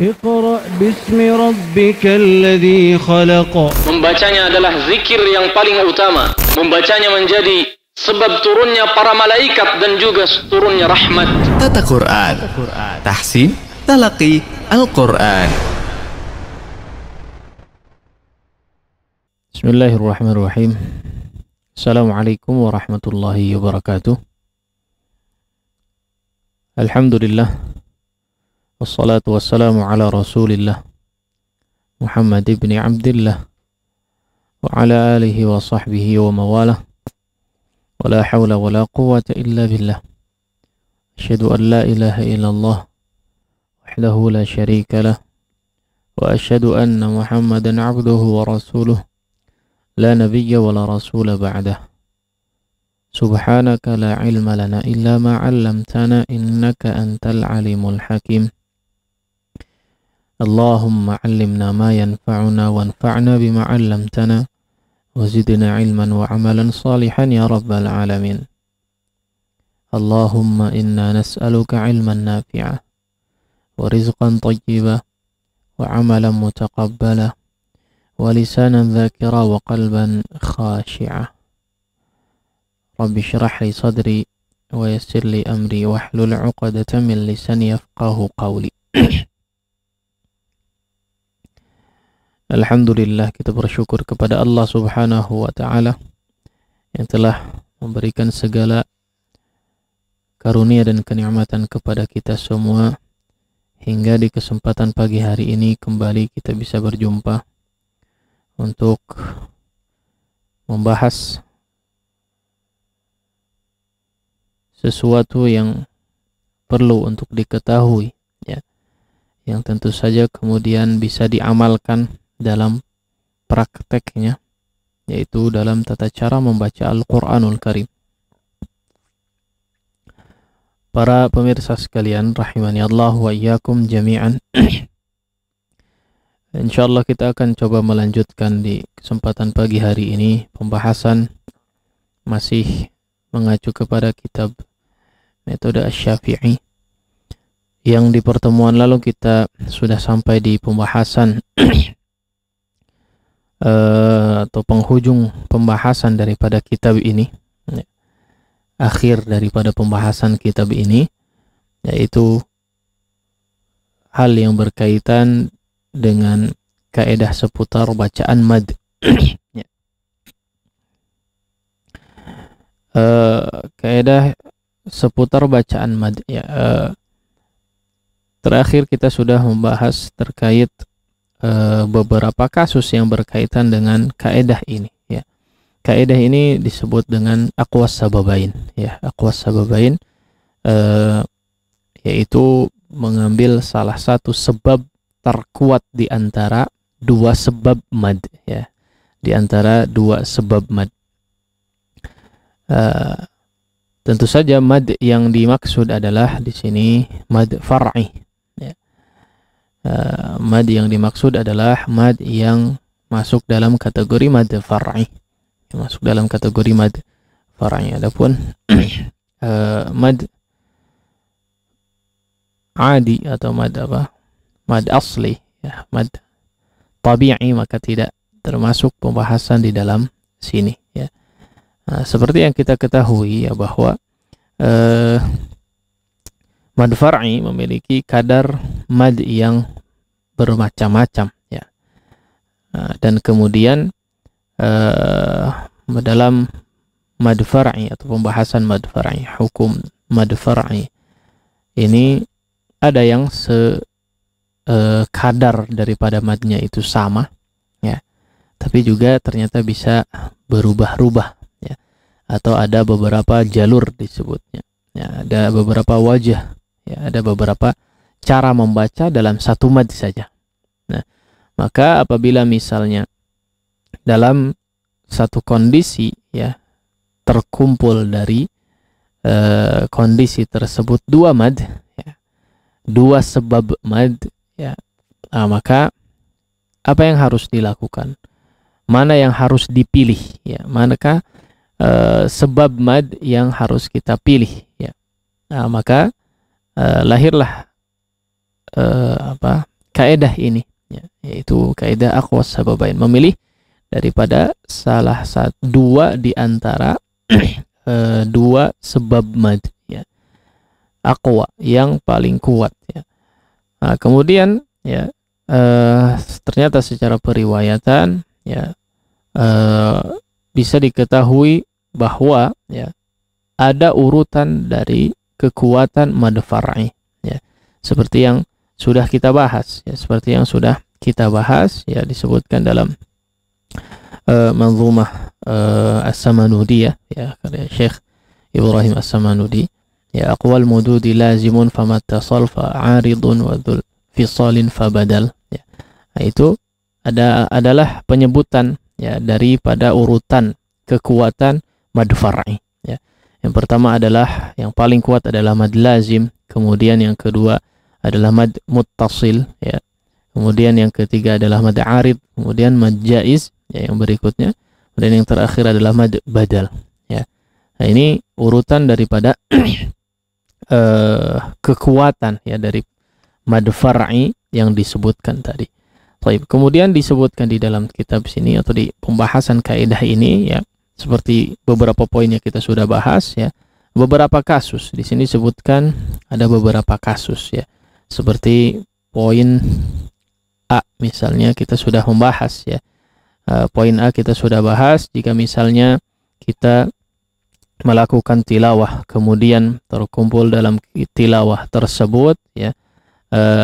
Iqra bismi rabbikal ladzi khalaq. Membacanya adalah zikir yang paling utama. Membacanya menjadi sebab turunnya para malaikat dan juga turunnya rahmat. Tata Quran, tahsin, talaqi Al-Quran. Bismillahirrahmanirrahim. Assalamualaikum warahmatullahi wabarakatuh. Alhamdulillah. Wassalatu wassalamu ala rasulillah Muhammad ibn Abdillah wa ala alihi wa sahbihi wa mawalah. Wa la hawla wa la quwwata illa billah. Asyhadu an la ilaha illallah wahdahu la syarika lah. Wa asyhadu anna Muhammadan abduhu wa rasuluh la nabiyya wa la rasula ba'dah. Subhanaka la ilma lana illa ma 'allamtana innaka antal alimul hakim. Allahumma 'allimna ma yanfa'una wanfa'na bima 'allamtana wa zidna 'ilman wa 'amalan salihan ya rabbal alamin. Allahumma inna nas'aluka 'ilman nafi'a wa rizqan thayyiba wa 'amalan mutaqabbala wa lisanan dzakira wa qalban khashi'a. Rabbi shrah li sadri wa yassir li amri wahlul 'uqdatam min lisani yafqahu qawli. Alhamdulillah, kita bersyukur kepada Allah Subhanahu wa ta'ala yang telah memberikan segala karunia dan kenikmatan kepada kita semua hingga di kesempatan pagi hari ini kembali kita bisa berjumpa untuk membahas sesuatu yang perlu untuk diketahui, ya, yang tentu saja kemudian bisa diamalkan dalam prakteknya, yaitu dalam tata cara membaca Al-Quranul Karim. Para pemirsa sekalian, rahimani Allah wa iyyakum jami'an. Insyaallah kita akan coba melanjutkan di kesempatan pagi hari ini pembahasan masih mengacu kepada kitab Metode Asy-Syafi'i, yang di pertemuan lalu kita sudah sampai di pembahasan atau penghujung pembahasan daripada kitab ini, akhir daripada pembahasan kitab ini, yaitu hal yang berkaitan dengan kaidah seputar bacaan mad. Kaidah seputar bacaan mad, ya. Terakhir kita sudah membahas terkait beberapa kasus yang berkaitan dengan kaidah ini, ya. Kaidah ini disebut dengan aqwas sababain, ya. Aqwas sababain yaitu mengambil salah satu sebab terkuat di antara dua sebab mad, ya. Di antara dua sebab mad. Tentu saja mad yang dimaksud adalah di sini mad far'i. Mad yang dimaksud adalah mad yang masuk dalam kategori mad far'i, masuk dalam kategori mad far'i. Adapun mad adi atau mad apa, mad asli, ya, mad tabi'i, maka tidak termasuk pembahasan di dalam sini, ya. Seperti yang kita ketahui, ya, bahwa mad far'i memiliki kadar mad yang bermacam-macam, ya. Dan kemudian dalam mad far'i atau pembahasan mad far'i, hukum mad far'i ini ada yang kadar daripada madnya itu sama, ya, tapi juga ternyata bisa berubah-ubah, ya, atau ada beberapa jalur disebutnya, ya, ada beberapa wajah, ya, ada beberapa cara membaca dalam satu mad saja. Nah, maka apabila misalnya dalam satu kondisi, ya, terkumpul dari kondisi tersebut dua mad, ya, dua sebab mad, ya, maka apa yang harus dilakukan? Mana yang harus dipilih, ya? Manakah sebab mad yang harus kita pilih, ya? Maka lahirlah kaedah ini, ya, yaitu kaedah aqwas sababain, memilih daripada salah satu dua di antara dua sebab mad, ya, aqwa yang paling kuat, ya. Nah, kemudian ya ternyata secara periwayatan, ya, bisa diketahui bahwa, ya, ada urutan dari kekuatan mad far'i, ya, seperti yang sudah kita bahas, ya, ya, disebutkan dalam manzumah As-Samanudi, ya, karya Syekh Ibrahim As-Samanudi, ya, aqwal mududi lazimun famattasal fa'aridun wa dhul fisalin fabadal, ya. Nah, itu adalah penyebutan, ya, daripada urutan kekuatan mad far'i, ya. Yang pertama adalah, yang paling kuat adalah mad lazim, kemudian yang kedua adalah mad muttasil, ya. Kemudian yang ketiga adalah mad arid, kemudian mad jaiz, ya, yang berikutnya, dan yang terakhir adalah mad badal, ya. Nah, ini urutan daripada kekuatan, ya, dari mad far'i yang disebutkan tadi. Baik, kemudian disebutkan di dalam kitab sini atau di pembahasan kaidah ini, ya, seperti beberapa poinnya kita sudah bahas, ya. Beberapa kasus di sini disebutkan, ada beberapa kasus, ya. Seperti poin A misalnya kita sudah membahas, ya. Poin A kita sudah bahas, jika misalnya kita melakukan tilawah, kemudian terkumpul dalam tilawah tersebut, ya,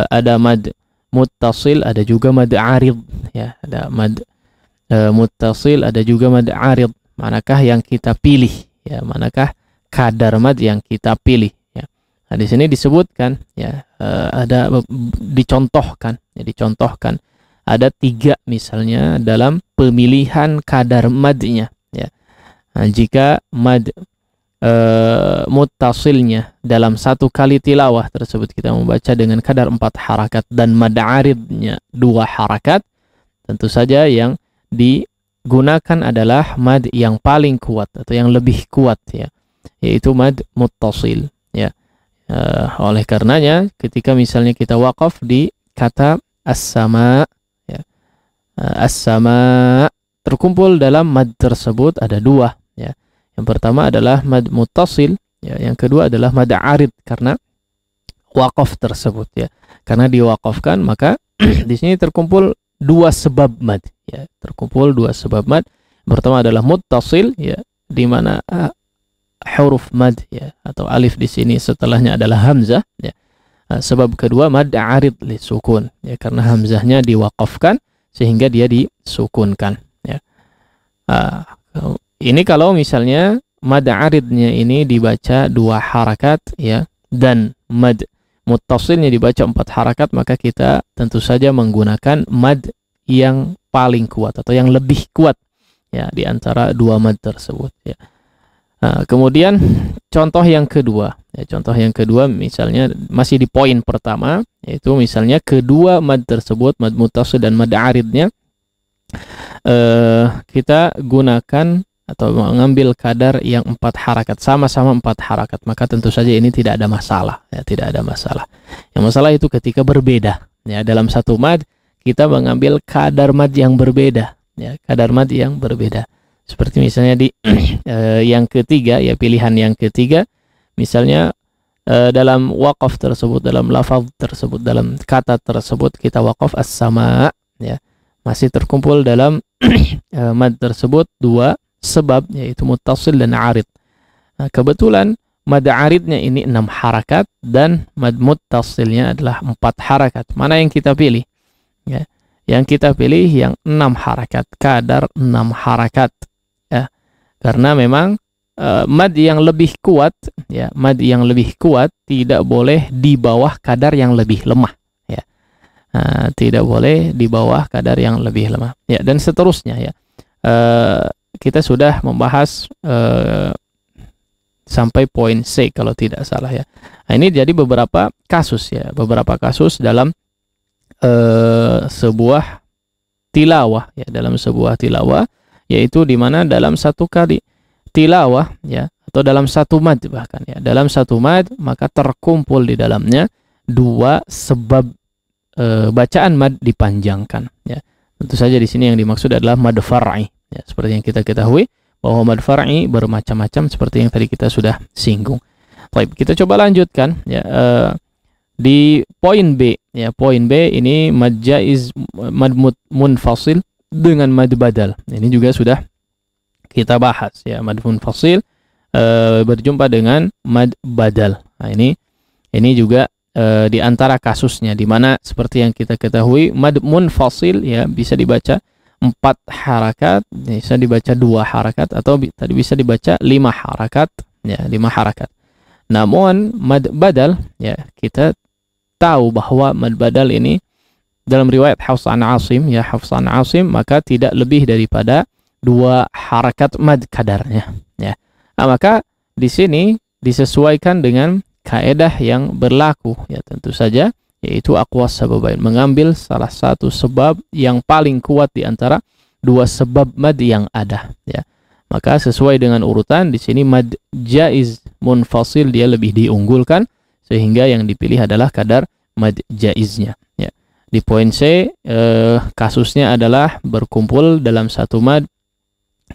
ada mad muttasil, ada juga mad arid, ya, ada mad muttasil, ada juga mad arid. Manakah yang kita pilih, ya, manakah kadar mad yang kita pilih, ya. Nah, di sini disebutkan, ya, ada dicontohkan, ya, dicontohkan ada 3 misalnya dalam pemilihan kadar madnya, ya. Nah, jika mad muttasilnya dalam satu kali tilawah tersebut kita membaca dengan kadar 4 harakat dan mad aridnya 2 harakat, tentu saja yang digunakan adalah mad yang paling kuat atau yang lebih kuat, ya, yaitu mad muttasil, ya. Oleh karenanya ketika misalnya kita waqaf di kata as-sama, ya, as-sama, terkumpul dalam mad tersebut ada 2, ya. Yang pertama adalah mad muttasil, ya, yang kedua adalah mad arid karena waqaf tersebut, ya. Karena diwaqafkan maka di sini terkumpul 2 sebab mad, ya. Terkumpul 2 sebab mad. Yang pertama adalah muttasil, ya, di mana huruf mad, ya, atau alif di sini setelahnya adalah hamzah, ya. Sebab kedua mad arid li sukun, ya, karena hamzahnya diwaqafkan sehingga dia disukunkan, ya. Ini kalau misalnya mad aridnya ini dibaca 2 harakat, ya, dan mad muttasilnya dibaca 4 harakat, maka kita tentu saja menggunakan mad yang paling kuat atau yang lebih kuat, ya, di antara 2 mad tersebut, ya. Kemudian contoh yang kedua, ya, contoh yang kedua misalnya masih di poin pertama, yaitu misalnya kedua mad tersebut, mad muttasil dan mad aridnya, kita gunakan atau mengambil kadar yang 4 harakat, sama-sama 4 harakat, maka tentu saja ini tidak ada masalah, ya, tidak ada masalah. Yang masalah itu ketika berbeda, ya, dalam satu mad kita mengambil kadar mad yang berbeda, ya, kadar mad yang berbeda. Seperti misalnya di yang ketiga, ya, pilihan yang ketiga, misalnya dalam waqaf tersebut, dalam lafaz tersebut, dalam kata tersebut kita waqaf as-sama, ya, masih terkumpul dalam mad tersebut 2 sebab, yaitu muttasil dan arid. Nah, kebetulan mad aridnya ini 6 harakat dan mad muttasilnya adalah 4 harakat. Mana yang kita pilih? Ya, yang kita pilih yang 6 harakat, kadar 6 harakat, ya. Karena memang mad yang lebih kuat, ya, mad yang lebih kuat tidak boleh di bawah kadar yang lebih lemah, ya. Tidak boleh di bawah kadar yang lebih lemah, ya, dan seterusnya, ya. Kita sudah membahas sampai poin C kalau tidak salah, ya. Nah, ini jadi beberapa kasus, ya, beberapa kasus dalam sebuah tilawah, ya, dalam sebuah tilawah, yaitu di mana dalam satu kali tilawah, ya, atau dalam satu mad bahkan, ya, dalam satu mad maka terkumpul di dalamnya 2 sebab bacaan mad dipanjangkan, ya. Tentu saja di sini yang dimaksud adalah mad far'i, ya, seperti yang kita ketahui bahwa mad far'i bermacam-macam seperti yang tadi kita sudah singgung. Baik, kita coba lanjutkan, ya. Di poin B, ya, poin B ini mad jaiz, mad munfasil dengan mad badal. Ini juga sudah kita bahas, ya, mad munfasil berjumpa dengan mad badal. Nah, ini juga di antara kasusnya, di mana seperti yang kita ketahui mad munfasil, ya, bisa dibaca 4 harakat, bisa dibaca 2 harakat, atau tadi bisa dibaca 5 harakat, ya, 5 harakat. Namun mad badal, ya, kita tahu bahwa mad badal ini dalam riwayat Hafs an Asim, ya, Hafs an Asim, maka tidak lebih daripada 2 harakat mad kadarnya, ya. Nah, maka di sini disesuaikan dengan kaedah yang berlaku, ya, tentu saja, yaitu aqwas sababain, mengambil salah satu sebab yang paling kuat di antara 2 sebab mad yang ada, ya. Maka sesuai dengan urutan di sini mad jaiz munfasil dia lebih diunggulkan, sehingga yang dipilih adalah kadar mad jaiznya, ya. Di poin C, kasusnya adalah berkumpul dalam satu mad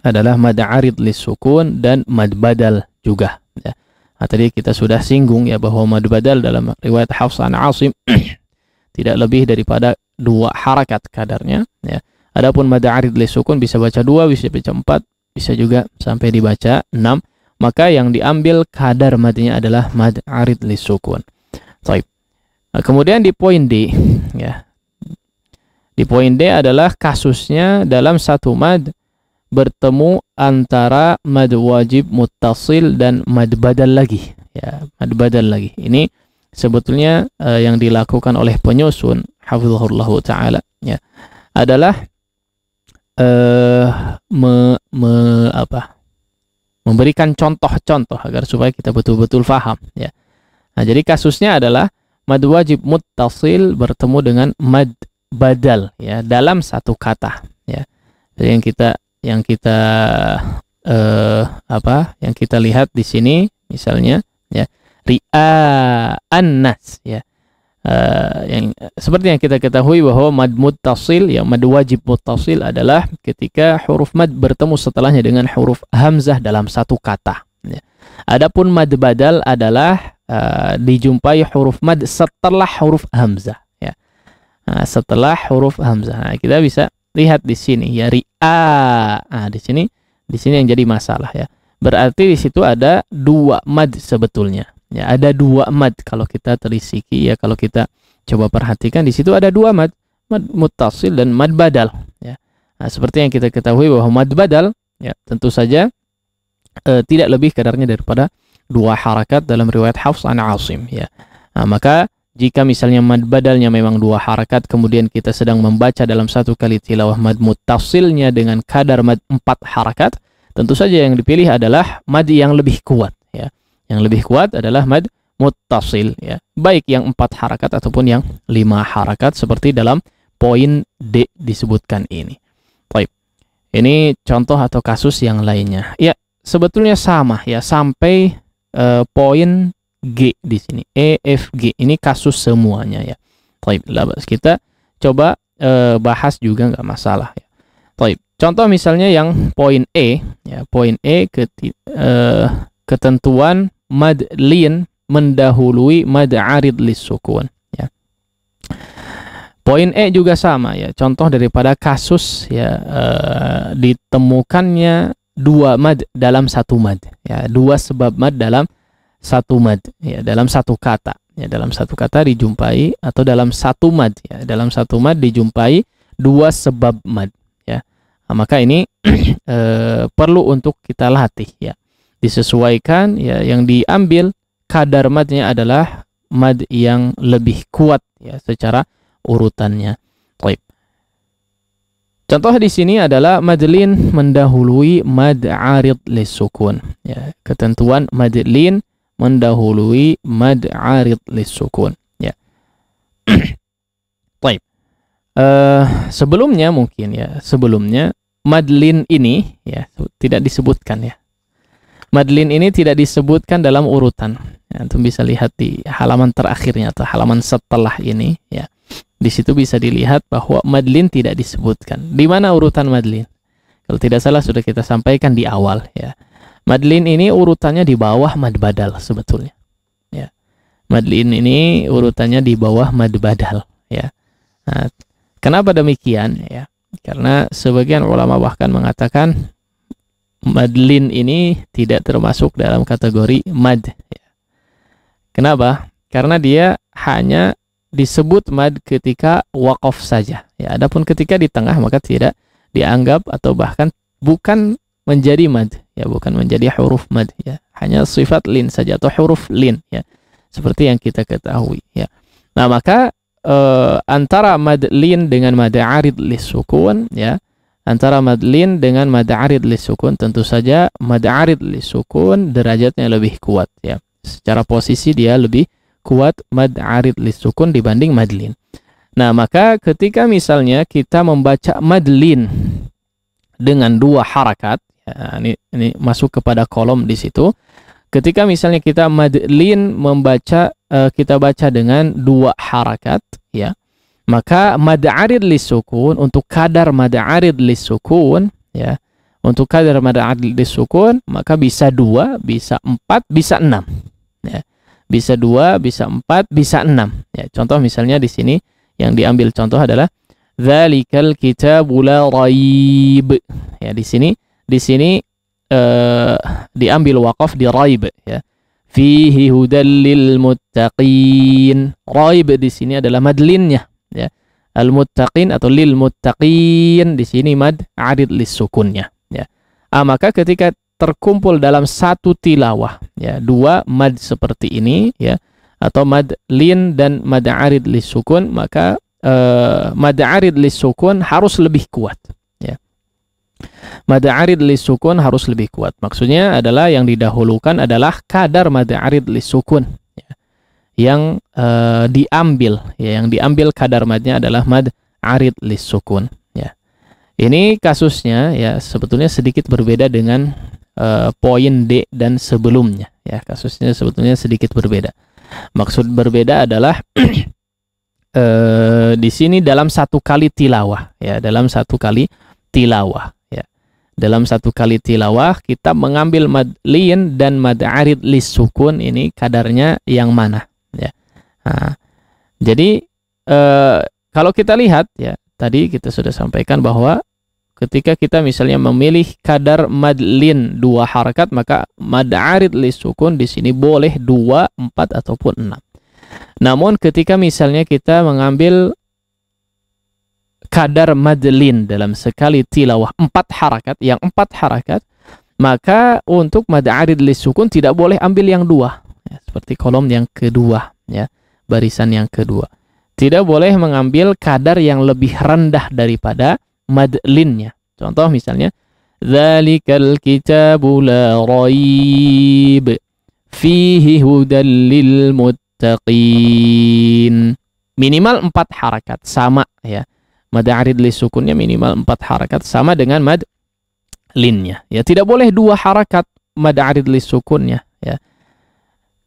adalah mad arid lisukun dan mad badal juga, ya. Nah, tadi kita sudah singgung, ya, bahwa mad badal dalam riwayat Hafs an Asim tidak lebih daripada 2 harakat kadarnya, ya. Adapun mad arid lisukun bisa baca 2, bisa baca 4, bisa juga sampai dibaca 6. Maka yang diambil kadar madnya adalah mad arid lisukun. Baik. Nah, kemudian di poin D, ya. Di poin D adalah kasusnya dalam satu mad bertemu antara mad wajib muttasil dan mad badal lagi, ya, mad badal lagi. Ini sebetulnya yang dilakukan oleh penyusun hafizahullah taala, ya, adalah memberikan contoh-contoh agar supaya kita betul-betul paham, ya. Nah, jadi kasusnya adalah mad wajib muttasil bertemu dengan mad badal, ya, dalam satu kata, ya. Jadi yang kita lihat di sini misalnya, ya, ri'an-nas, ya. Yang seperti yang kita ketahui bahwa mad muttasil, ya, mad wajib muttasil adalah ketika huruf mad bertemu setelahnya dengan huruf hamzah dalam satu kata, ya. Adapun mad badal adalah dijumpai huruf mad setelah huruf hamzah, ya. Nah, setelah huruf hamzah. Nah, kita bisa lihat di sini, ya, ri'a. Nah, di sini yang jadi masalah, ya. Berarti di situ ada 2 mad sebetulnya. Ya, ada 2 mad kalau kita telisiki, ya, kalau kita coba perhatikan di situ ada 2 mad, mad muttasil dan mad badal, ya. Nah, seperti yang kita ketahui bahwa mad badal, ya, tentu saja tidak lebih kadarnya daripada 2 harakat dalam riwayat Hafs an Asim, ya. Nah, maka jika misalnya mad badalnya memang 2 harakat, kemudian kita sedang membaca dalam satu kali tilawah mad muttasilnya dengan kadar mad 4 harakat, tentu saja yang dipilih adalah mad yang lebih kuat, ya. Yang lebih kuat adalah mad muttasil, ya. Baik yang 4 harakat ataupun yang 5 harakat seperti dalam poin D disebutkan ini. Baik. Ini contoh atau kasus yang lainnya. Ya, sebetulnya sama, ya, sampai poin G di sini, E, F, G ini kasus semuanya, ya. Baik, kita coba bahas juga nggak masalah, ya. Baik, contoh misalnya yang poin E, ya, poin E ketentuan mad lin mendahului mad arid lisukun, ya. Poin E juga sama, ya, contoh daripada kasus, ya, ditemukannya 2 mad dalam satu mad, ya, 2 sebab mad dalam satu mad, ya, dalam satu kata, ya, dalam satu kata dijumpai, atau dalam satu mad, ya, dalam satu mad dijumpai 2 sebab mad, ya. Nah, maka ini perlu untuk kita latih, ya, disesuaikan, ya, yang diambil kadar madnya adalah mad yang lebih kuat, ya, secara urutannya. Baik. Contoh di sini adalah madlin mendahului mad arid lisukun, ya, ketentuan madlin mendahului mad arid lisukun, ya. Baik. Sebelumnya mungkin, ya, sebelumnya madlin ini, ya, tidak disebutkan, ya. Madlin ini tidak disebutkan dalam urutan. Ya, antum bisa lihat di halaman terakhirnya atau halaman setelah ini, ya. Di situ bisa dilihat bahwa madlin tidak disebutkan. Di mana urutan madlin? Kalau tidak salah sudah kita sampaikan di awal ya. Madlin ini urutannya di bawah mad badal sebetulnya. Ya. Madlin ini urutannya di bawah mad badal ya. Nah, kenapa demikian ya? Karena sebagian ulama bahkan mengatakan madlin ini tidak termasuk dalam kategori mad ya. Kenapa? Karena dia hanya disebut mad ketika waqaf saja ya. Adapun ketika di tengah maka tidak dianggap atau bahkan bukan menjadi mad ya, bukan menjadi huruf mad ya. Hanya sifat lin saja atau huruf lin ya. Seperti yang kita ketahui ya. Nah, maka antara mad lin dengan mad arid lisukun ya. Antara mad lin dengan mad arid lisukun tentu saja mad arid lisukun derajatnya lebih kuat ya. Secara posisi dia lebih kuat mad arid lisukun dibanding mad lin. Nah, maka ketika misalnya kita membaca mad lin dengan 2 harakat, ya, ini masuk kepada kolom di situ. Ketika misalnya kita mad lin membaca kita baca dengan 2 harakat, ya, maka mad arid lisukun untuk kadar mad arid lisukun, ya, untuk kadar mad arid lisukun maka bisa 2, bisa 4, bisa 6, ya. Bisa 2, bisa 4, bisa 6. Ya, contoh misalnya di sini yang diambil contoh adalah dzalikal kitabu la raib. Ya, di sini diambil waqaf di raib ya. Fihi hudal lil muttaqin. Raib di sini adalah madlinnya ya. Al muttaqin atau lil muttaqin di sini mad arid lisukunnya ya. Maka ketika terkumpul dalam satu tilawah ya, 2 mad seperti ini ya, atau mad lin dan mad arid lisukun, maka mad arid lisukun harus lebih kuat ya. Mad arid lisukun harus lebih kuat. Maksudnya adalah yang didahulukan adalah kadar mad arid lisukun ya. Yang diambil ya, yang diambil kadar madnya adalah mad arid lisukun ya. Ini kasusnya ya sebetulnya sedikit berbeda dengan poin D dan sebelumnya ya, kasusnya sebetulnya sedikit berbeda. Maksud berbeda adalah di sini dalam satu kali tilawah ya, dalam satu kali tilawah ya, dalam satu kali tilawah kita mengambil mad lin dan mad arid lisukun ini kadarnya yang mana ya. Nah, jadi kalau kita lihat ya, tadi kita sudah sampaikan bahwa ketika kita misalnya memilih kadar mad lin 2 harakat, maka mad arid lisukun di sini boleh 2, 4 ataupun 6. Namun ketika misalnya kita mengambil kadar mad lin dalam sekali tilawah 4 harakat, yang 4 harakat, maka untuk mad arid lisukun tidak boleh ambil yang 2 ya, seperti kolom yang kedua ya, barisan yang kedua. Tidak boleh mengambil kadar yang lebih rendah daripada mad linnya. Contoh misalnya dzalikal kitabu la raib fihi hudal lil muttaqin. Minimal 4 harakat sama ya. Mad arid lisukunnya minimal 4 harakat sama dengan mad linnya. Ya, tidak boleh 2 harakat mad arid lisukunnya ya.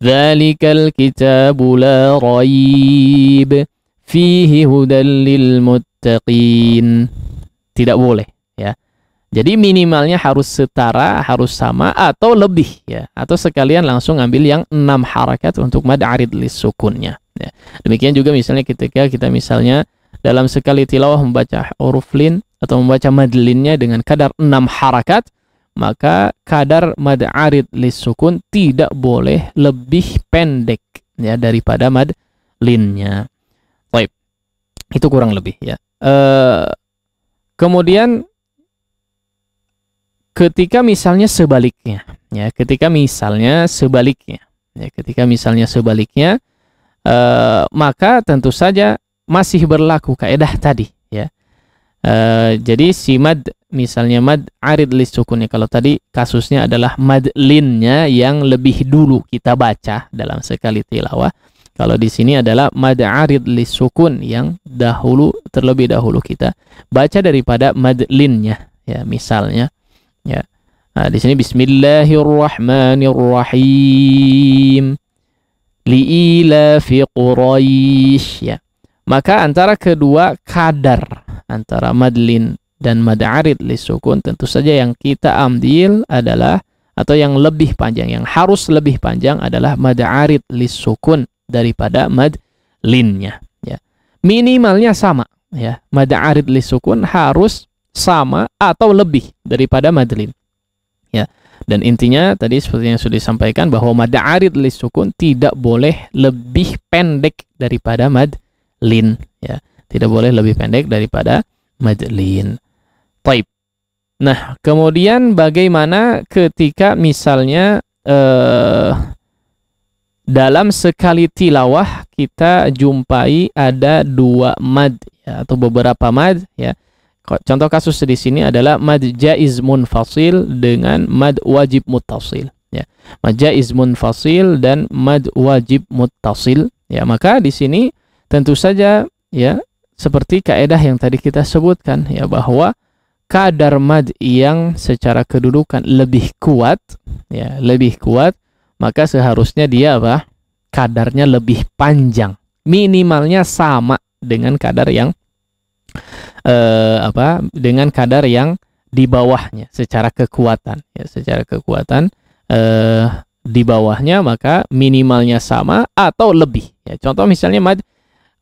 Dzalikal kitabu la raib fihi hudal lil muttaqin. Tidak boleh ya. Jadi minimalnya harus setara, harus sama atau lebih ya, atau sekalian langsung ambil yang 6 harakat untuk mad arid lisukunnya ya. Demikian juga misalnya ketika kita misalnya dalam sekali tilawah membaca huruf lin atau membaca mad linnya dengan kadar 6 harakat, maka kadar mad arid lisukun tidak boleh lebih pendek ya daripada mad linnya. Baik. Itu kurang lebih ya. Kemudian ketika misalnya sebaliknya ya, ketika misalnya sebaliknya maka tentu saja masih berlaku kaidah tadi ya. Jadi si mad misalnya mad arid lisukunnya, kalau tadi kasusnya adalah mad linnya yang lebih dulu kita baca dalam sekali tilawah. Kalau di sini adalah mad arid lisukun yang terlebih dahulu kita baca daripada mad linnya ya, misalnya ya. Nah, di sini bismillahirrahmanirrahim liilafi quraisy ya. Maka antara kedua kadar antara madlin dan mad arid lisukun, tentu saja yang kita ambil adalah, atau yang lebih panjang, yang harus lebih panjang adalah mad arid lisukun daripada mad linnya, ya. Minimalnya sama, ya. Mad arid lisukun harus sama atau lebih daripada mad lin, ya. Dan intinya tadi seperti yang sudah disampaikan bahwa mad arid lisukun tidak boleh lebih pendek daripada mad lin, ya. Tidak boleh lebih pendek daripada mad lin. Taib. Nah, kemudian bagaimana ketika misalnya dalam sekali tilawah kita jumpai ada dua mad, ya, atau beberapa mad, ya. Contoh kasus di sini adalah mad jaiz munfasil dengan mad wajib muttasil, ya. Mad jaiz munfasil dan mad wajib muttasil, ya. Maka di sini tentu saja, ya, seperti kaidah yang tadi kita sebutkan, ya, bahwa kadar mad yang secara kedudukan lebih kuat, ya, lebih kuat, maka seharusnya dia apa? Kadarnya lebih panjang. Minimalnya sama dengan kadar yang dengan kadar yang di bawahnya secara kekuatan, ya, secara kekuatan di bawahnya, maka minimalnya sama atau lebih, ya. Contoh misalnya mad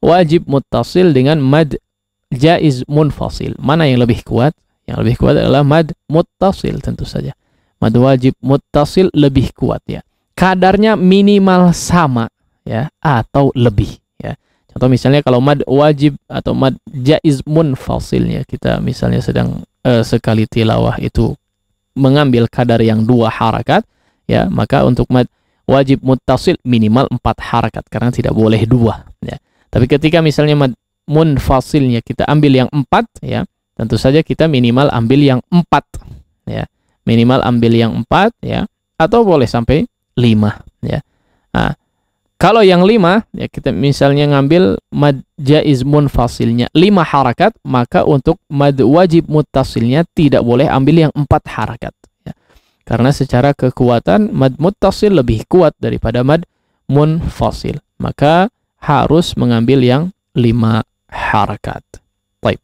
wajib muttasil dengan mad jaiz munfasil, mana yang lebih kuat? Yang lebih kuat adalah mad muttasil, tentu saja. Mad wajib muttasil lebih kuat, ya. Kadarnya minimal sama, ya, atau lebih, ya. Contoh misalnya kalau mad wajib atau mad jaiz munfasilnya kita misalnya sedang sekali tilawah itu mengambil kadar yang 2 harakat, ya, maka untuk mad wajib muttasil minimal 4 harakat karena tidak boleh 2, ya. Tapi ketika misalnya mad munfasilnya kita ambil yang 4, ya, tentu saja kita minimal ambil yang 4, ya. Minimal ambil yang 4, ya, atau boleh sampai 5, ya. Nah, kalau yang 5, ya, kita misalnya ngambil mad jaiz munfasilnya 5 harakat, maka untuk mad wajib muttasilnya tidak boleh ambil yang 4 harakat, ya. Karena secara kekuatan mad muttasil lebih kuat daripada mad munfasil, maka harus mengambil yang 5 harakat. Baik.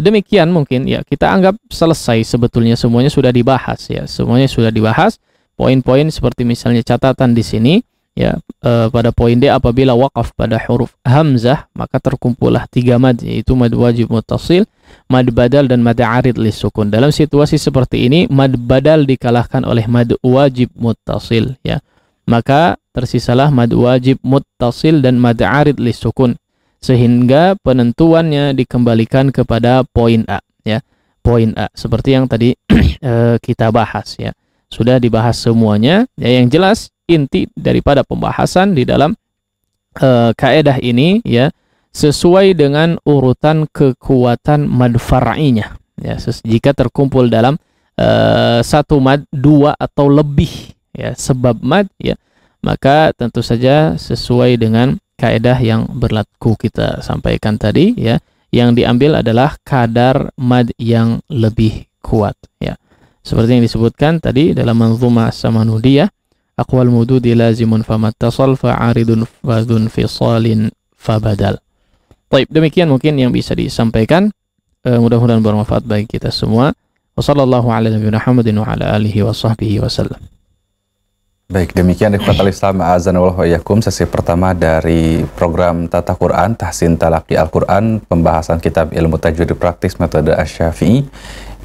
Demikian mungkin, ya, kita anggap selesai sebetulnya, semuanya sudah dibahas, ya. Semuanya sudah dibahas. Poin-poin seperti misalnya catatan di sini, ya, pada poin D, apabila waqaf pada huruf hamzah maka terkumpullah 3 mad, yaitu mad wajib muttasil, mad badal dan mad arid lisukun. Dalam situasi seperti ini mad badal dikalahkan oleh mad wajib muttasil, ya. Maka tersisalah mad wajib muttasil dan mad arid lisukun, sehingga penentuannya dikembalikan kepada poin A, ya. Poin A seperti yang tadi kita bahas, ya. Sudah dibahas semuanya, ya. Yang jelas inti daripada pembahasan di dalam kaidah ini, ya, sesuai dengan urutan kekuatan mad far'inya, ya. Jika terkumpul dalam 1 mad, 2 atau lebih, ya, sebab mad, ya, maka tentu saja sesuai dengan kaidah yang berlaku kita sampaikan tadi, ya, yang diambil adalah kadar mad yang lebih kuat, ya. Seperti yang disebutkan tadi dalam manzumah Samanudiyah, aqwal mududi lazimun famattasal fa'aridun fadun fisalin fabadal. Baik, demikian mungkin yang bisa disampaikan. Mudah-mudahan bermanfaat bagi kita semua. Wassallallahu ala nabiyina Muhammadin wa ala alihi wa sahbihi wasallam. Baik, demikian ikhwatal Islam a'azanallahu wa iyyakum, sesi pertama dari program Tata Quran Tahsin Talaqi Al-Quran, pembahasan kitab ilmu tajwid praktis metode Asy-Syafi'i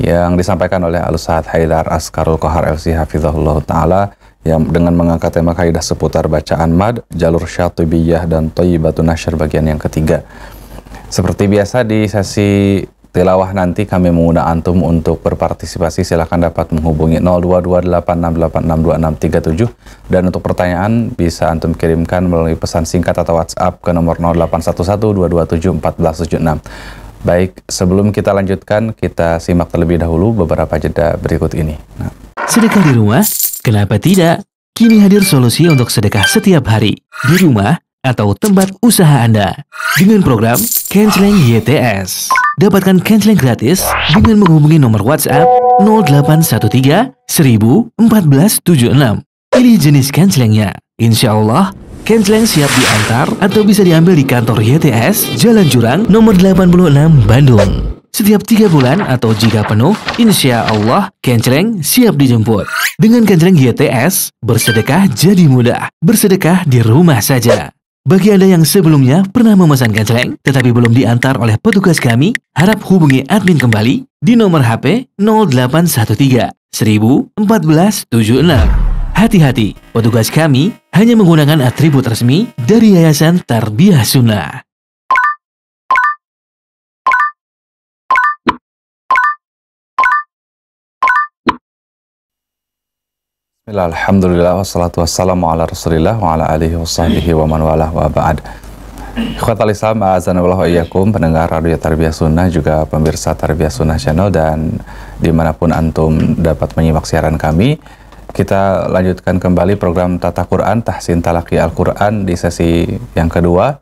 yang disampaikan oleh Al-Ustaz Haidar Askarul Qahar LC hafizahullah ta'ala, yang dengan mengangkat tema kaidah seputar bacaan mad, jalur syatibiyah dan thayyibatun nashr bagian yang ketiga. Seperti biasa di sesi tilawah nanti kami mengundang antum untuk berpartisipasi. Silahkan dapat menghubungi 022868662637, dan untuk pertanyaan bisa antum kirimkan melalui pesan singkat atau WhatsApp ke nomor 081122271476. Baik, sebelum kita lanjutkan, kita simak terlebih dahulu beberapa jeda berikut ini. Sedekah di rumah? Kenapa tidak? Kini hadir solusi untuk sedekah setiap hari di rumah atau tempat usaha Anda dengan program Kenceleng YTS. Dapatkan Kenceleng gratis dengan menghubungi nomor WhatsApp 0813 1000 1476. Pilih jenis Kencelengnya. Insya Allah Kenceleng siap diantar atau bisa diambil di kantor YTS, Jalan Jurang, nomor 86, Bandung. Setiap 3 bulan atau jika penuh, insya Allah Kenceleng siap dijemput. Dengan Kenceleng YTS, bersedekah jadi mudah. Bersedekah di rumah saja. Bagi Anda yang sebelumnya pernah memesan Kenceleng tetapi belum diantar oleh petugas kami, harap hubungi admin kembali di nomor HP 0813 101476. Hati-hati, petugas kami hanya menggunakan atribut resmi dari Yayasan Tarbiyah Sunnah. Alhamdulillah wassalatu wassalamu ala rasulillah wa ala alihi wa sahbihi wa man walah wa ba'd. Ikhwatal Islam, a'azanallahu wa iyyakum, pendengar Radio Tarbiyah Sunnah juga pemirsa Tarbiyah Sunnah Channel dan dimanapun antum dapat menyimak siaran kami. Kita lanjutkan kembali program Tata Quran Tahsin Talaqi Al-Quran di sesi yang kedua.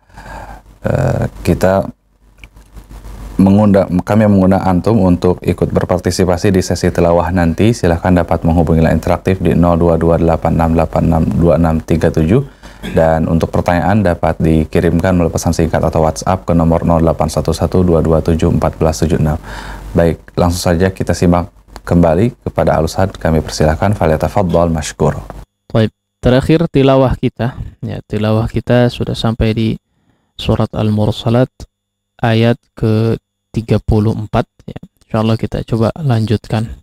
Kami mengundang antum untuk ikut berpartisipasi di sesi tilawah nanti. Silahkan dapat menghubungi line interaktif di 0228662637 dan untuk pertanyaan dapat dikirimkan melalui pesan singkat atau WhatsApp ke nomor 081122741476. Baik, langsung saja kita simak kembali kepada Al-Ustadz. Kami persilahkan, falyatafaddal mashkur. Baik, terakhir tilawah kita. Ya, tilawah kita sudah sampai di surat Al-Mursalat ayat ke-34 ya. Insyaallah kita coba lanjutkan.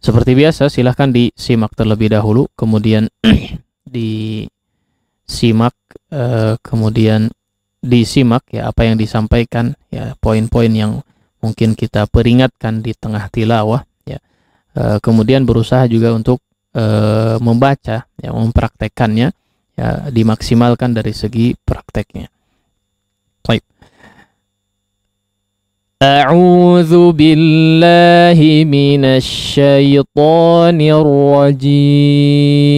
Seperti biasa silahkan disimak terlebih dahulu, kemudian disimak kemudian disimak ya apa yang disampaikan ya, poin-poin yang mungkin kita peringatkan di tengah tilawah ya. Kemudian berusaha juga untuk membaca ya, mempraktekannya ya, dimaksimalkan dari segi prakteknya. Baik. A'udzu billahi minasy syaithanir rajim.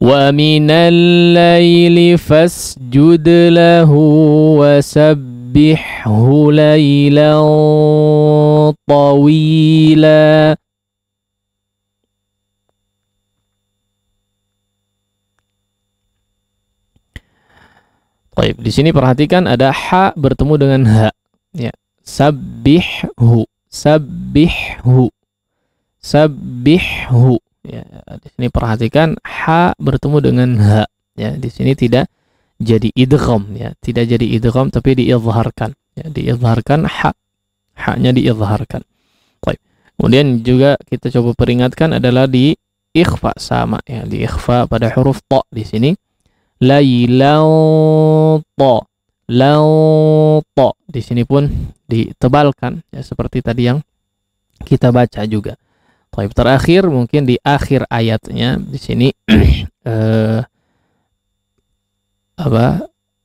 وَمِنَ اللَّيْلِ فَاسْجُدْ لَهُ وَسَبِّحْهُ لَيْلًا طَوِيلًا. Baik, di sini perhatikan ada ha bertemu dengan ha. Ya, sabbihhu, sabbihhu, sabbihhu. Ya, di sini perhatikan ha bertemu dengan ha. Ya, di sini tidak jadi idgham ya, tidak jadi idgham tapi diizharkan. Ya, diizharkan ha-nya diizharkan. Baik. Kemudian juga kita coba peringatkan adalah di ikhfa sama ya, di ikhfa pada huruf ta di sini. Lailan ta. Ta. Di sini pun ditebalkan ya seperti tadi yang kita baca juga. Baik, terakhir mungkin di akhir ayatnya di sini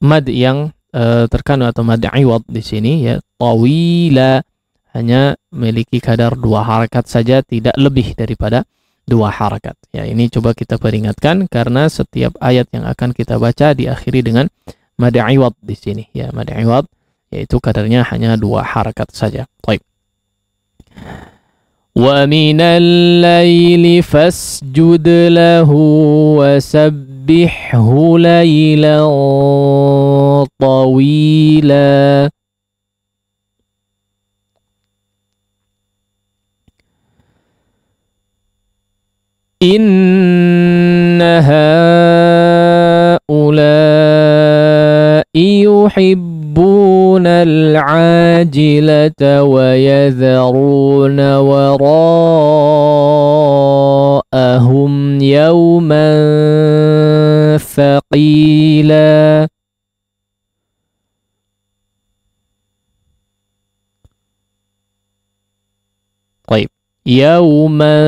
mad yang terkandung atau mad iwad di sini ya, tawila, hanya memiliki kadar 2 harakat saja, tidak lebih daripada 2 harakat. Ya, ini coba kita peringatkan karena setiap ayat yang akan kita baca diakhiri dengan mad iwad di sini ya, mad iwad yaitu kadarnya hanya 2 harakat saja. Baik. وَمِنَ اللَّيْلِ فَاسْجُدْ لَهُ وَسَبِّحْهُ لَيْلًا طَوِيلًا. إِنَّ هَؤُلَاءِ يُحِبُّونَ الْعَاجِلَةَ وَيَذَرُونَ وَرَاءَهُمْ يَوْمًا ثَقِيلًا. Baik, yauman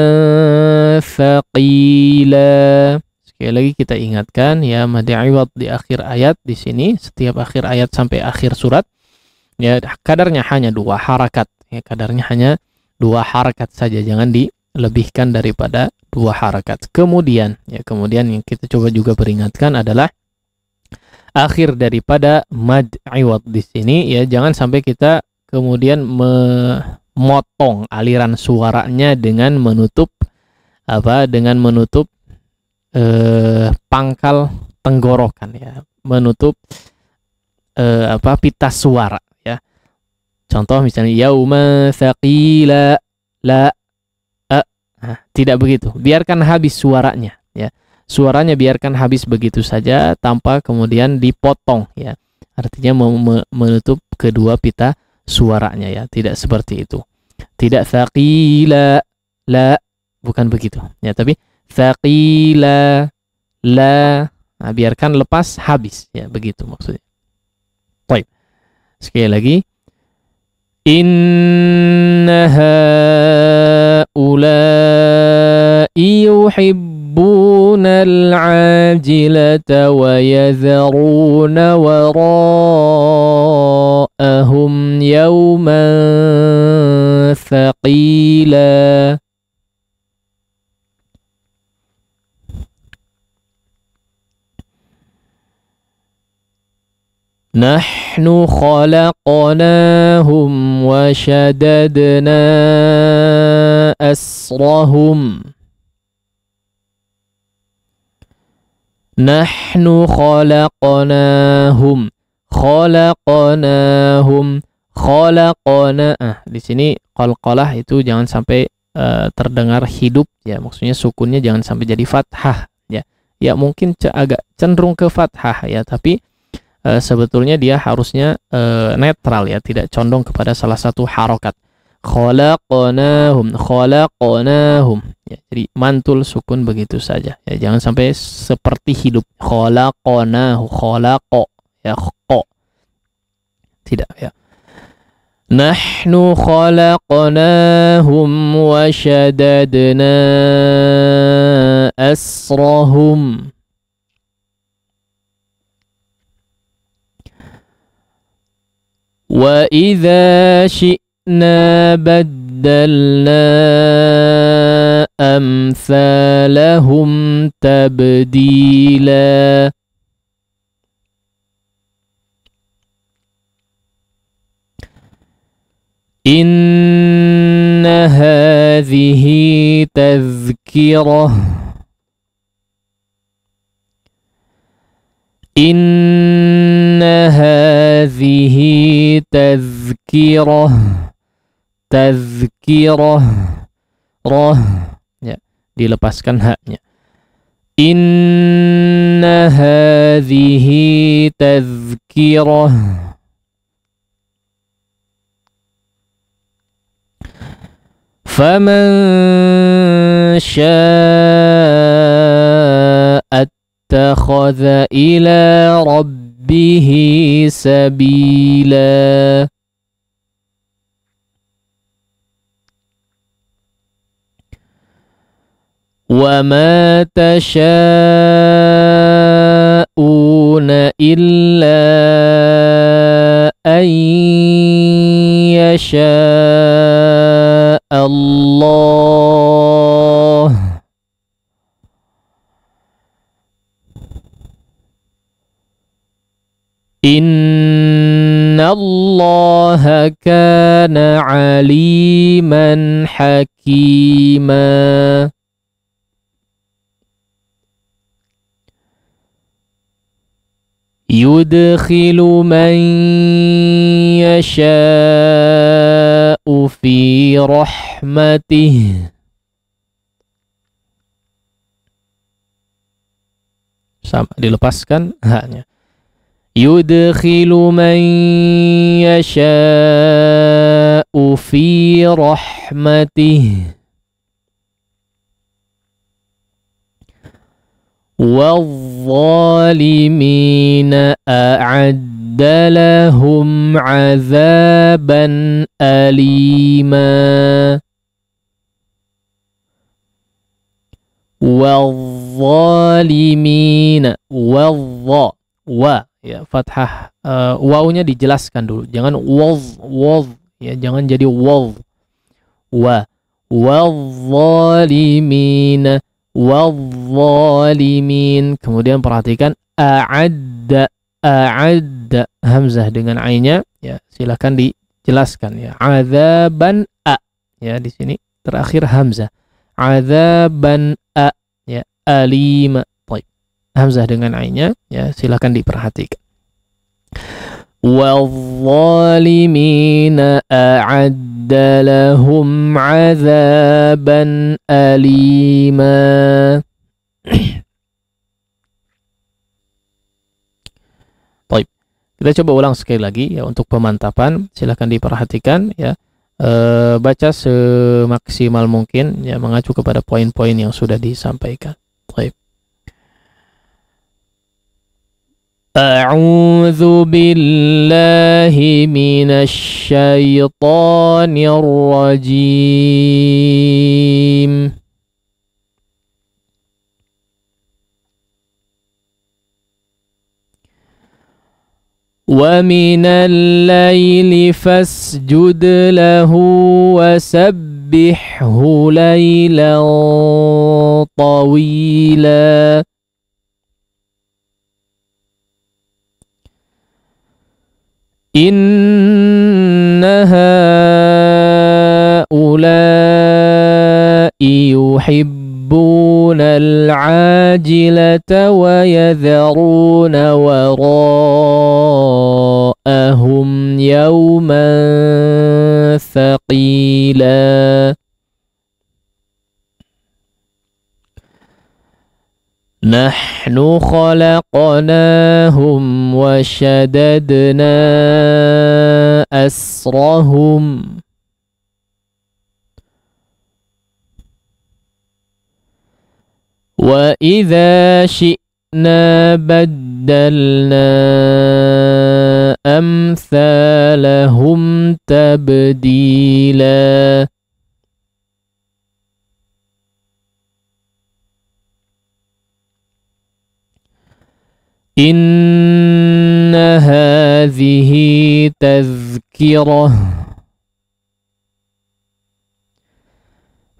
thaqila. Sekali lagi kita ingatkan ya, mad iwad di akhir ayat di sini, setiap akhir ayat sampai akhir surat ya, kadarnya hanya 2 harakat ya, kadarnya hanya 2 harakat saja, jangan dilebihkan daripada 2 harakat. Kemudian yang kita coba juga peringatkan adalah akhir daripada mad iwad di sini ya, jangan sampai kita kemudian memotong aliran suaranya dengan menutup pangkal tenggorokan ya, menutup pita suara ya. Contoh misalnya yauma tsaqila la nah, tidak begitu. Biarkan habis suaranya ya. Suaranya biarkan habis begitu saja tanpa kemudian dipotong ya. Artinya menutup kedua pita suaranya ya, tidak seperti itu. Tidak tsaqila la, bukan begitu ya, tapi tsaqila la. Nah, biarkan lepas habis ya, begitu maksudnya. Baik. Sekali lagi. Inna haula'i yuhibbuna al-'ajilata wa yadharuna wara'ahum yawman thaqila. Nahnu khalaqnahum wa shaddadna asrahum. Nahnu khalaqnahum. Di sini qalqalah itu jangan sampai terdengar hidup ya, maksudnya sukunnya jangan sampai jadi fathah ya. Ya mungkin agak cenderung ke fathah ya, tapi sebetulnya dia harusnya netral ya, tidak condong kepada salah satu harokat. Khalaqnahum ya, jadi mantul sukun begitu saja ya, jangan sampai seperti hidup. Khalaqnahu ya, tidak ya. Nahnu khalaqnahum wa shaddadna asrahum. Wa idza syi'na baddalna amsalahum tabdila. Inna hadhihi tadhkirah. Inna hadhihi tadhkirah. Rah ya, dilepaskan haknya. Inna hadhihi tadhkirah. Faman syaa'a attakhadha ila rabbihi sabila. Wa ma tasha'una illa an yasha Allah. Inna Allah kana aliman hakima. Yudkhilu man yasha'u fi rahmatih. Sama, dilepaskan haknya. Yudkhilu man yasha'u fi rahmatih. Wal-zalimina a'adda lahum 'adzaban alima. Wal-zalimina, wa ya, fathah wawunya dijelaskan dulu, jangan waz ya, jangan jadi waw. Wal-zalimina, wal-zalimin. Kemudian perhatikan a'adda hamzah dengan ainnya ya, silakan jelaskan ya. Adzaban a, ya di sini terakhir hamzah. Adzaban a, ya, alima. Baik. Hamzah dengan ainnya, ya silakan diperhatikan. Wadh-dhalimina a'adda lahum 'adzaban alima. Baik. Kita coba ulang sekali lagi ya untuk pemantapan. Silakan diperhatikan ya. Baca semaksimal mungkin ya, mengacu kepada poin-poin yang sudah disampaikan. Baik. A'udzu billahi minasy syaithanir rajim. Wa minal laili fasjud lahu wasabbihhu laylan tawila. Inna haula'i yuhibbuna al-'ajilata wa yadharuna wara'ahum yawman thaqila. Nahnu khalaqnahum wa shaddadna asrahum wa idza syi'na baddalna amthalahum tabdila. Inna hadhihi tadhkirah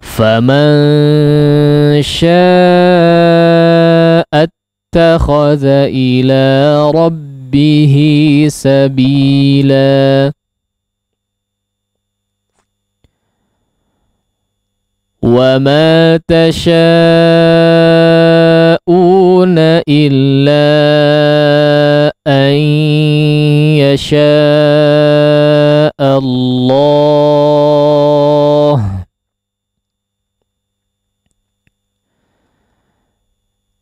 faman syaa'a attakhadha ila rabbihi sabila. Wa ma tasyaa'una illa an yasha'a Allah.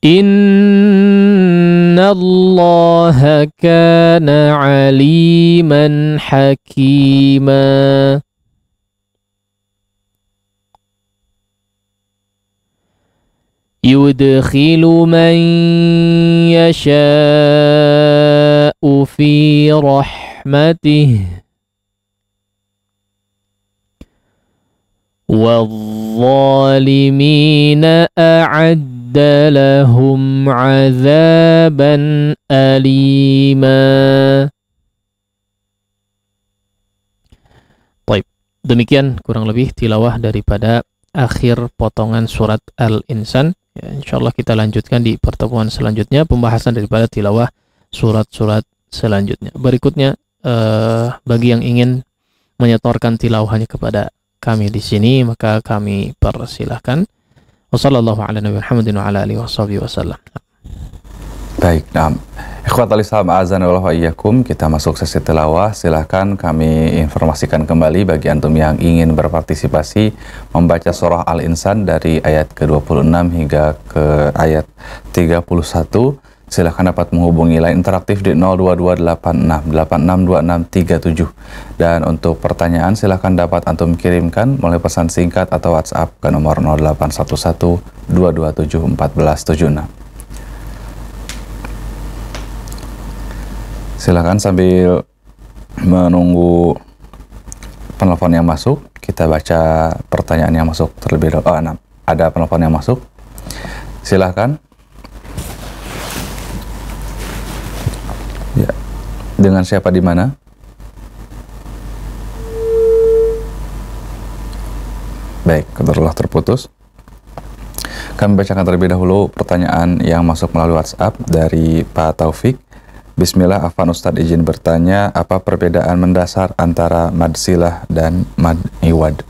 Inna Allaha kana aliman hakima. Yudkhilu man yasha'u fi rahmatih wadh-dhalimina a'adda lahum 'adzaban alima. Baik, demikian kurang lebih tilawah daripada akhir potongan surat Al-Insan. Ya, insyaallah kita lanjutkan di pertemuan selanjutnya pembahasan daripada tilawah surat-surat selanjutnya. Berikutnya bagi yang ingin menyetorkan tilawahnya kepada kami di sini, maka kami persilahkan. Wassallallahu ala nabiyina Muhammadin wa ala alihi wasallam. Baik, ikhwatal Islam a'azanallahu wa iyyakum, kita masuk sesi tilawah. Silahkan kami informasikan kembali bagi antum yang ingin berpartisipasi membaca surah Al-Insan dari ayat ke-26 hingga ke ayat 31. Silahkan dapat menghubungi line interaktif di 02286862637. Dan untuk pertanyaan silahkan dapat antum kirimkan melalui pesan singkat atau WhatsApp ke nomor 0811-227-1476. Silakan sambil menunggu penelpon yang masuk, kita baca pertanyaan yang masuk terlebih dahulu. Oh, ada penelpon yang masuk. Silakan. Ya. Dengan siapa di mana? Baik, kebetulan terputus. Kami bacakan terlebih dahulu pertanyaan yang masuk melalui WhatsApp dari Pak Taufik Bismillah, Afan Ustadz izin bertanya, apa perbedaan mendasar antara mad silah dan mad iwad?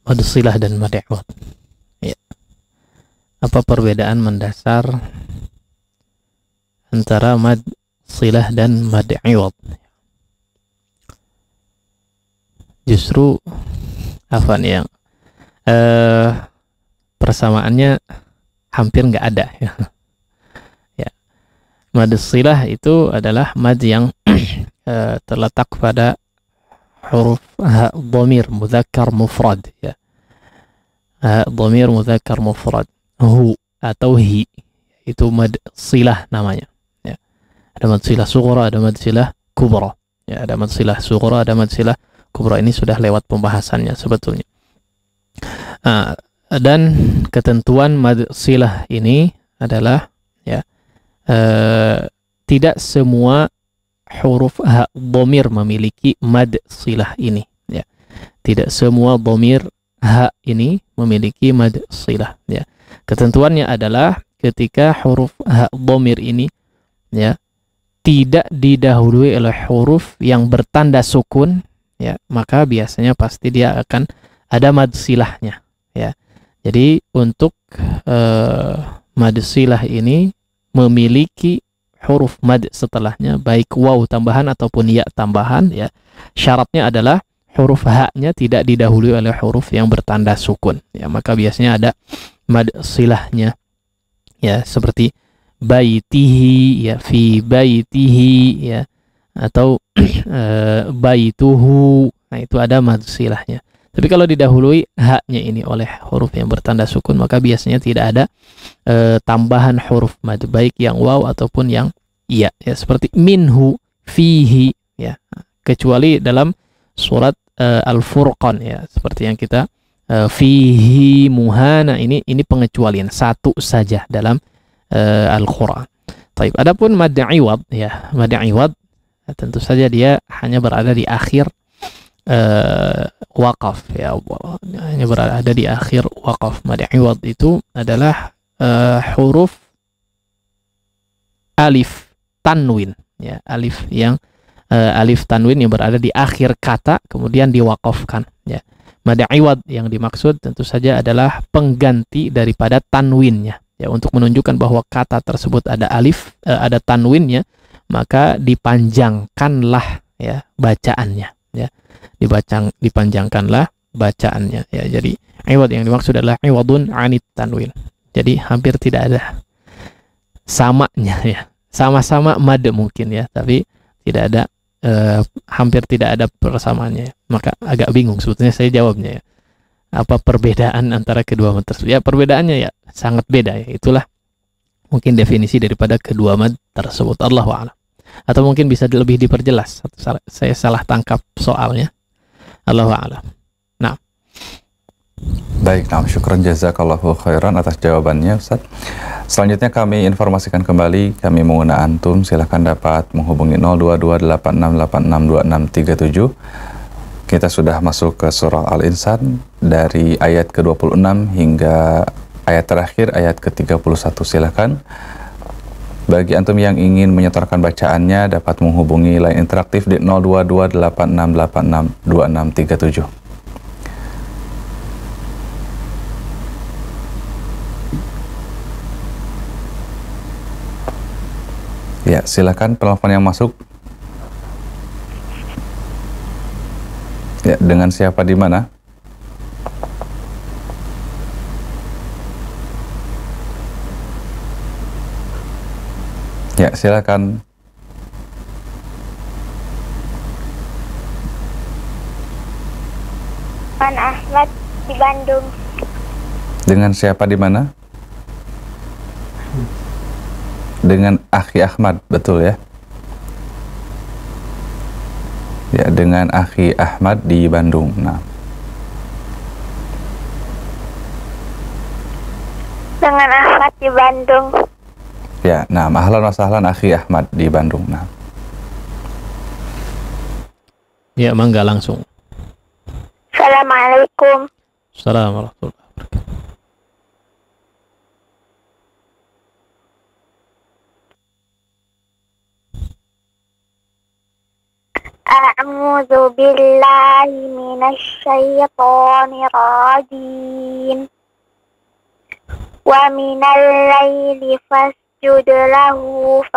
Mad silah dan mad iwad. Ya. Apa perbedaan mendasar antara mad silah dan mad iwad? Justru apa nih yang persamaannya hampir nggak ada ya. Ya. Mad silah itu adalah mad yang terletak pada huruf dhamir mudzakkar mufrad ya. Dhamir mudzakkar mufrad hu atau hi, itu mad silah namanya ya. Ada mad silah sughra, ada mad silah kubra ya. Ada mad silah sughra, ada mad silah kubra. Ini sudah lewat pembahasannya sebetulnya. Dan ketentuan mad silah ini adalah ya, tidak semua huruf dhamir memiliki mad silah ini ya. Tidak semua dhamir ha ini memiliki mad silah ya. Ketentuannya adalah ketika huruf dhamir ini ya tidak didahului oleh huruf yang bertanda sukun ya, maka biasanya pasti dia akan ada mad silahnya ya. Jadi untuk mad silah ini memiliki huruf mad setelahnya, baik waw tambahan ataupun ya tambahan ya. Syaratnya adalah huruf ha-nya tidak didahului oleh huruf yang bertanda sukun ya, maka biasanya ada mad silahnya ya, seperti baitihi ya, fi baitihi ya, atau baituhu. Nah, itu ada mad silahnya. Tapi kalau didahului ha-nya ini oleh huruf yang bertanda sukun, maka biasanya tidak ada tambahan huruf mad, baik yang waw ataupun yang ya, ya seperti minhu, fihi ya, kecuali dalam surat Al-Furqan ya, seperti yang kita fihi muhana, ini pengecualian satu saja dalam Al-Quran. Taib. Adapun mad iwad ya, mad iwad tentu saja dia hanya berada di akhir waqaf ya, hanya berada di akhir waqaf. Mad iwad itu adalah huruf alif tanwin ya, alif yang alif tanwin yang berada di akhir kata kemudian diwaqafkan ya. Mad iwad yang dimaksud tentu saja adalah pengganti daripada tanwinnya ya, untuk menunjukkan bahwa kata tersebut ada alif, ada tanwinnya, maka dipanjangkanlah ya bacaannya ya, dipanjangkanlah bacaannya ya. Jadi iwad yang dimaksud adalah iwadun anit tanwin, jadi hampir tidak ada samanya ya, sama-sama mad mungkin ya, tapi tidak ada hampir tidak ada persamaannya ya. Maka agak bingung sebetulnya saya jawabnya ya, apa perbedaan antara kedua mad tersebut ya. Perbedaannya ya sangat beda ya, itulah mungkin definisi daripada kedua mad tersebut. Allahu a'lam. Atau mungkin bisa lebih diperjelas, saya salah tangkap soalnya. Allahu a'lam. Nah, baik, nah, syukran jazakallahu khairan atas jawabannya Ustaz. Selanjutnya kami informasikan kembali, kami mengundang antum, silahkan dapat menghubungi 02286862637. Kita sudah masuk ke surah Al-Insan dari ayat ke-26 hingga ayat terakhir, ayat ke-31. Silahkan. Bagi antum yang ingin menyetorkan bacaannya dapat menghubungi line interaktif di 02286862637. Ya, silakan penelpon yang masuk. Ya, dengan siapa di mana? Ya, silakan. Pan Ahmad di Bandung. Dengan siapa di mana? Dengan Akhi Ahmad, betul ya? Ya, dengan Akhi Ahmad di Bandung. Nah. Dengan Ahmad di Bandung. Ya, nah, ahlan wa sahlan Akhi Ahmad di Bandung. Nah. ya mangga langsung. Assalamualaikum. Assalamualaikum warahmatullahi wabarakatuh. A'udzu billahi minasy syaithanir rajim. Wa minal laili fasjud lahu wa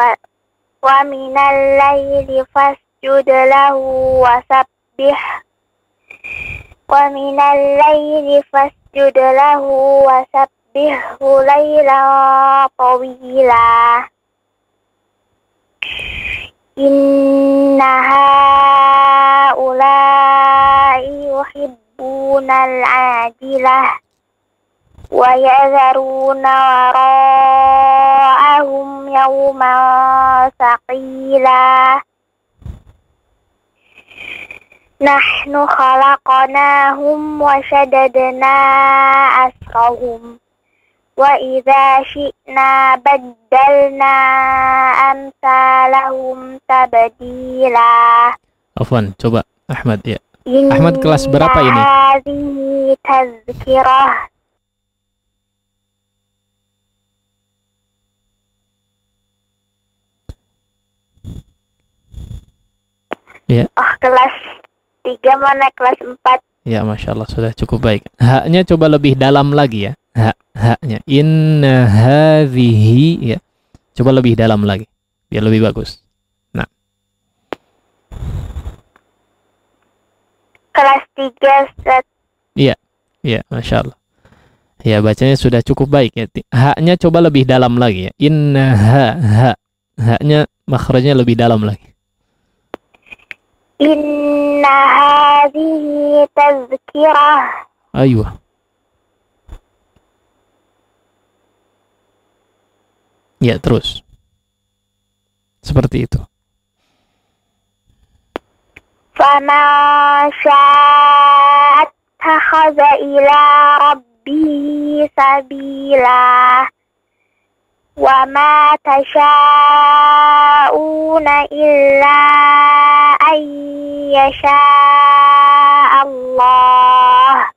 sabbihhu laylan tawila. Inna haula'i yuhibbunal ajilah wa yadharuna wara'ahum yawman thaqila. Nahnu khalaqnahum wa shaddadna asrahum wa idza syi'na baddalna amsalahum tabdila. Afwan, coba Ahmad ya. Ahmad kelas berapa ini? Hadhihi tazkirah. Ya. Oh, kelas 3 mana kelas 4? Ya, Masya Allah, sudah cukup baik. Haknya coba lebih dalam lagi ya. Haknya. Inna hadhihi ya. Coba lebih dalam lagi biar lebih bagus. Nah. Kelas 3 Ustaz. Iya. Iya, Masya Allah. Ya, bacanya sudah cukup baik ya. Haknya coba lebih dalam lagi ya. Inna haknya makhrajnya lebih dalam lagi. Inna hadhihi tazkirah. Ayuh. Ya, terus. Seperti itu. Faman syaa'a ittakhadha ila rabbihi sabila. Wa ma tasha'una illa an yasha'a Allah.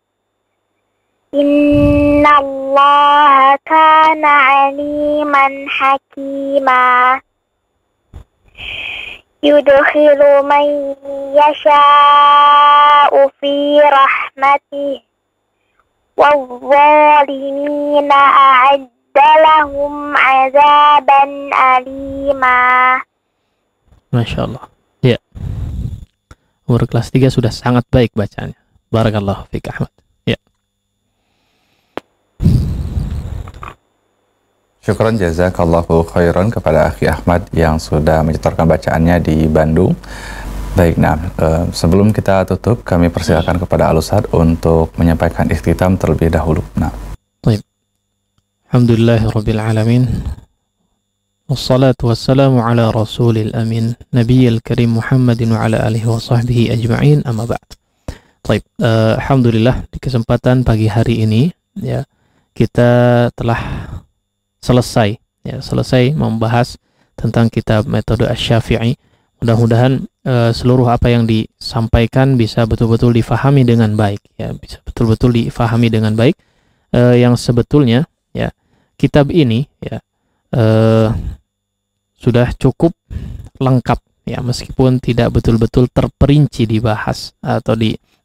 Inna Allah kana aliman hakima. Yudkhilu man yasha'u fi rahmatih. Wal-zalimina a'adda lahum azaban alima. Masya Allah. Ya. Umur kelas 3 sudah sangat baik bacanya. Barakallahu fiik Ahmad. Ya. Syukran jazakallahu khairan kepada Akhi Ahmad yang sudah menyetorkan bacaannya di Bandung. Baik, nah sebelum kita tutup, kami persilakan kepada Al-Ustaz untuk menyampaikan ikhtitam terlebih dahulu. Nah. Baik. Alhamdulillahirabbil alamin. Wassalatu wassalamu ala rasulil amin Nabiyil karim Muhammadin wa ala alihi wa sahbihi ajma'in, amma ba'd. Baik, alhamdulillah di kesempatan pagi hari ini ya kita telah selesai membahas tentang kitab metode Asy-Syafi'i. Mudah-mudahan seluruh apa yang disampaikan bisa betul-betul difahami dengan baik ya, bisa betul-betul difahami dengan baik. Yang sebetulnya ya kitab ini ya sudah cukup lengkap ya, meskipun tidak betul-betul terperinci dibahas atau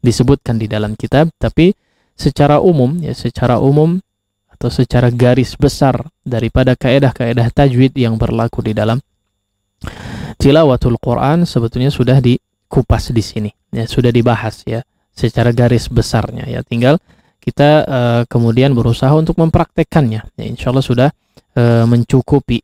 disebutkan di dalam kitab, tapi secara umum atau secara garis besar daripada kaedah-kaedah tajwid yang berlaku di dalam tilawatul Quran sebetulnya sudah dikupas di sini ya, sudah dibahas ya secara garis besarnya ya, tinggal kita kemudian berusaha untuk mempraktekkannya ya, insyaallah sudah mencukupi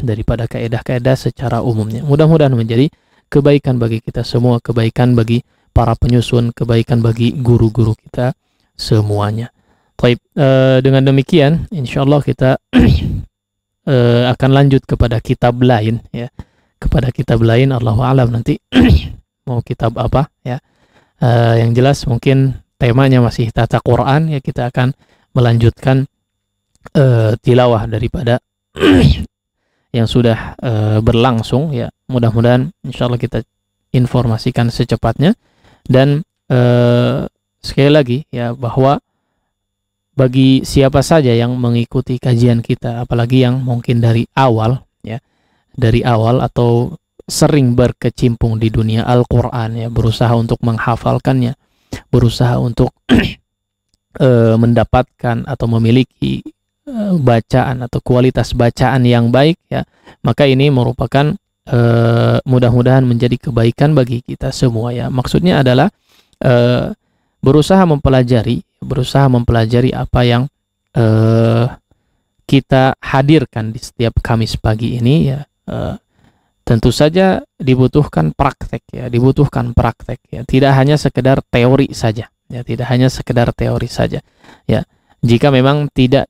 daripada kaedah-kaedah secara umumnya. Mudah-mudahan menjadi kebaikan bagi kita semua, kebaikan bagi para penyusun, kebaikan bagi guru-guru kita semuanya. Baik, dengan demikian insyaallah kita akan lanjut kepada kitab lain ya. Kepada kitab lain, Allahu a'lam nanti mau kitab apa ya. Yang jelas mungkin temanya masih tata Quran ya, kita akan melanjutkan tilawah daripada yang sudah berlangsung ya. Mudah-mudahan insyaallah kita informasikan secepatnya, dan sekali lagi ya, bahwa bagi siapa saja yang mengikuti kajian kita, apalagi yang mungkin dari awal ya, dari awal atau sering berkecimpung di dunia Al-Quran, ya, berusaha untuk menghafalkannya, berusaha untuk mendapatkan atau memiliki bacaan atau kualitas bacaan yang baik, ya, maka ini merupakan mudah-mudahan menjadi kebaikan bagi kita semua, ya. Maksudnya adalah berusaha mempelajari apa yang kita hadirkan di setiap Kamis pagi ini, ya. Tentu saja dibutuhkan praktek, ya, ya. Tidak hanya sekedar teori saja, ya, tidak hanya sekedar teori saja, ya. Jika memang tidak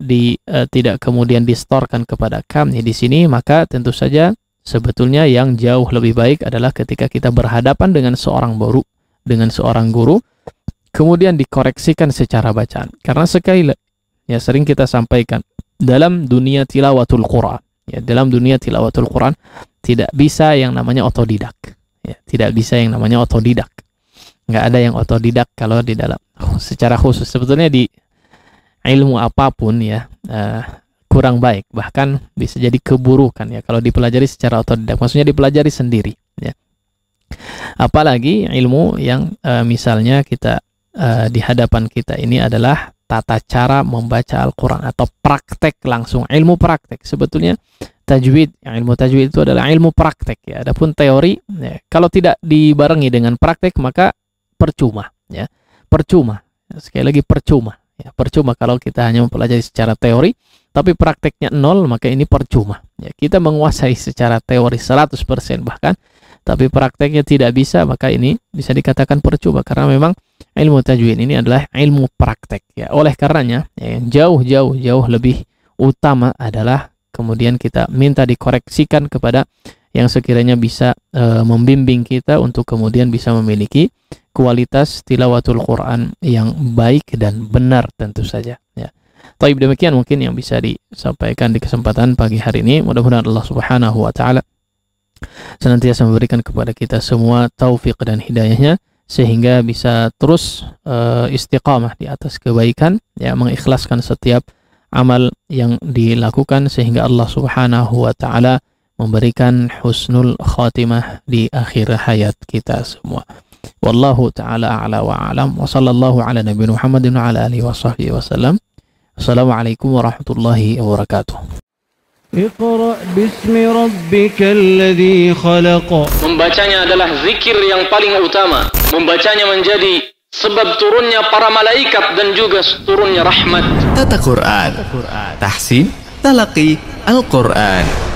kemudian distorkan kepada kami di sini, maka tentu saja sebetulnya yang jauh lebih baik adalah ketika kita berhadapan dengan seorang guru, kemudian dikoreksikan secara bacaan. Karena sekali lagi, ya, sering kita sampaikan, dalam dunia tilawatul Quran, ya, dalam dunia tilawatul Quran tidak bisa yang namanya otodidak, ya, tidak bisa yang namanya otodidak. Nggak ada yang otodidak kalau di dalam secara khusus. Sebetulnya di ilmu apapun, ya, kurang baik, bahkan bisa jadi keburukan, ya, kalau dipelajari secara otodidak, maksudnya dipelajari sendiri, ya. Apalagi ilmu yang misalnya kita di hadapan kita ini adalah tata cara membaca Al-Quran atau praktek langsung, ilmu praktek. Sebetulnya tajwid, ilmu tajwid itu adalah ilmu praktek, ya. Adapun teori, ya, kalau tidak dibarengi dengan praktek maka percuma, ya, percuma. Sekali lagi percuma. Ya, percuma kalau kita hanya mempelajari secara teori, tapi prakteknya nol, maka ini percuma. Ya, kita menguasai secara teori 100% bahkan, tapi prakteknya tidak bisa, maka ini bisa dikatakan percuma, karena memang ilmu tajwid ini adalah ilmu praktek. Ya, oleh karenanya, ya, jauh lebih utama adalah kemudian kita minta dikoreksikan kepada yang sekiranya bisa membimbing kita untuk kemudian bisa memiliki kualitas tilawatul Quran yang baik dan benar tentu saja, ya. Taib, demikian mungkin yang bisa disampaikan di kesempatan pagi hari ini. Mudah-mudahan Allah Subhanahu wa taala senantiasa memberikan kepada kita semua taufik dan hidayahnya sehingga bisa terus istiqamah di atas kebaikan, ya, mengikhlaskan setiap amal yang dilakukan sehingga Allah Subhanahu wa taala memberikan husnul khatimah di akhir hayat kita semua. Wallahu ta'ala a'la wa a'lam, wa sallallahu ala nabi Muhammadin wa ala alihi wa sahbihi wa sallam. Assalamualaikum warahmatullahi wabarakatuh. Iqra bismi rabbikal ladzi khalaq. Membacanya adalah zikir yang paling utama. Membacanya menjadi sebab turunnya para malaikat dan juga turunnya rahmat. Tata Quran, tahsin, talaqi Al-Quran.